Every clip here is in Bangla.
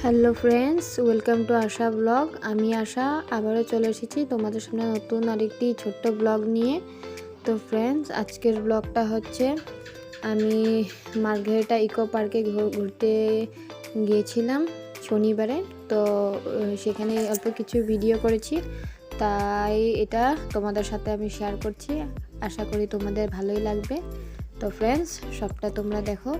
Hello friends, welcome to Asha blog. আমি আশা আবারও চলে এসেছি তোমাদের সামনে নতুন আরেকটি ছোট্ট ব্লগ নিয়ে। তো ফ্রেন্ডস, আজকের ব্লগটা হচ্ছে আমি মার্ঘেরিটা ইকো পার্কে ঘুরতে গিয়েছিলাম শনিবারে। তো সেখানে অল্প কিছু ভিডিও করেছি, তাই এটা তোমাদের সাথে আমি শেয়ার করছি। আশা করি তোমাদের ভালোই লাগবে। তো ফ্রেন্ডস, সবটা তোমরা দেখো।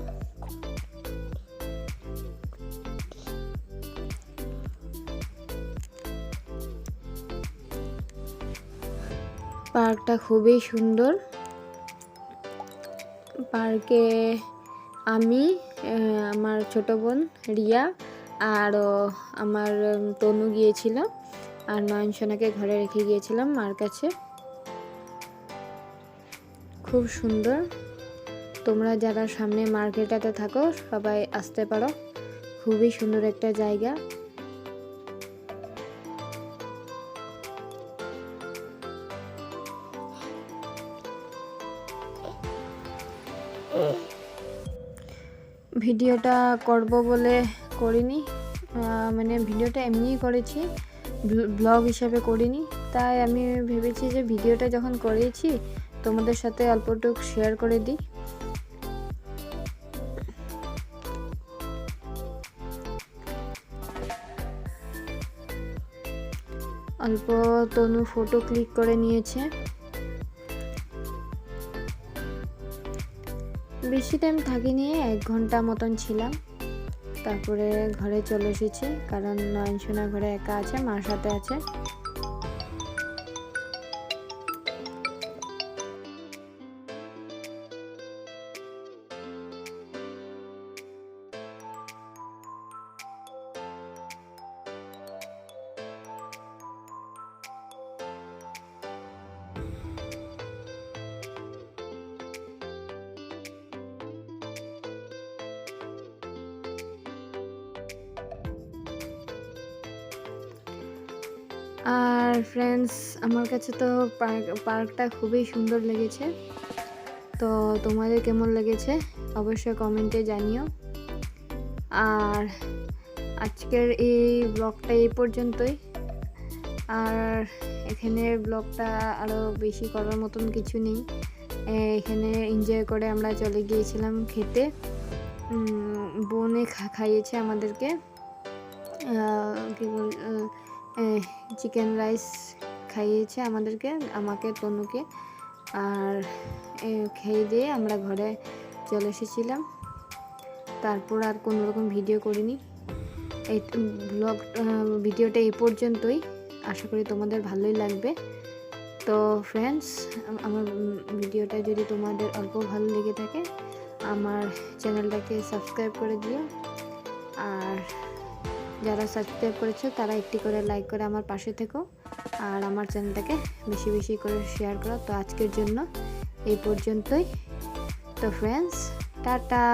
পার্কটা খুবই সুন্দর। পার্কে আমি, আমার ছোট বোন রিয়া আর আমার তনু গিয়েছিল, আর নয়নসোনাকে ঘরে রেখে গিয়েছিলাম মার কাছে। খুব সুন্দর। তোমরা যারা সামনে মার্কেটটাতে থাকো সবাই আসতে পারো, খুবই সুন্দর একটা জায়গা। ভিডিওটা করব বলে করিনি, মানে ভিডিওটা এমনিই করেছি, ব্লগ হিসাবে করিনি। তাই আমি ভেবেছি যে ভিডিওটা যখন করেছি তোমাদের সাথে অল্পটুকু শেয়ার করে দিই। অল্প তনু ফটো ক্লিক করে নিয়েছে। বেশি টাইম থাকিনি, 1 ঘন্টা মতন ছিলাম। তারপরে ঘরে চলে এসেছি, কারণ নয়নসোনা ঘরে একা আছে, মার সাথে আছে। আর ফ্রেন্ডস, আমার কাছে তো পার্কটা খুবই সুন্দর লেগেছে। তো তোমাদের কেমন লেগেছে অবশ্যই কমেন্টে জানিও। আর আজকের এই ব্লগটা এই পর্যন্তই। আর এখানে ব্লগটা আরও বেশি করার মতন কিছু নেই। এখানে এনজয় করে আমরা চলে গিয়েছিলাম খেতে। বোনে খাইয়েছে আমাদেরকে, কি বল, চিকেন রাইস খাইয়েছে আমাদেরকে, আমাকে, তনুকে। আর খেয়ে দিয়ে আমরা ঘরে চলে এসেছিলাম। তারপর আর কোনো রকম ভিডিও করিনি। এই ভিডিওটা এই পর্যন্তই। আশা করি তোমাদের ভালোই লাগবে। তো ফ্রেন্ডস, আমার ভিডিওটা যদি তোমাদের অল্প ভালো লেগে থাকে, আমার চ্যানেলটাকে সাবস্ক্রাইব করে দিও। আর যারা সাবস্ক্রাইব করেছো তারা একটি করে লাইক করে আমার পাশে থেকো, আর আমার চ্যানেলটাকে বেশি বেশি করে শেয়ার করো। তো আজকের জন্য এই পর্যন্তই। তো ফ্রেন্ডস, টাটা।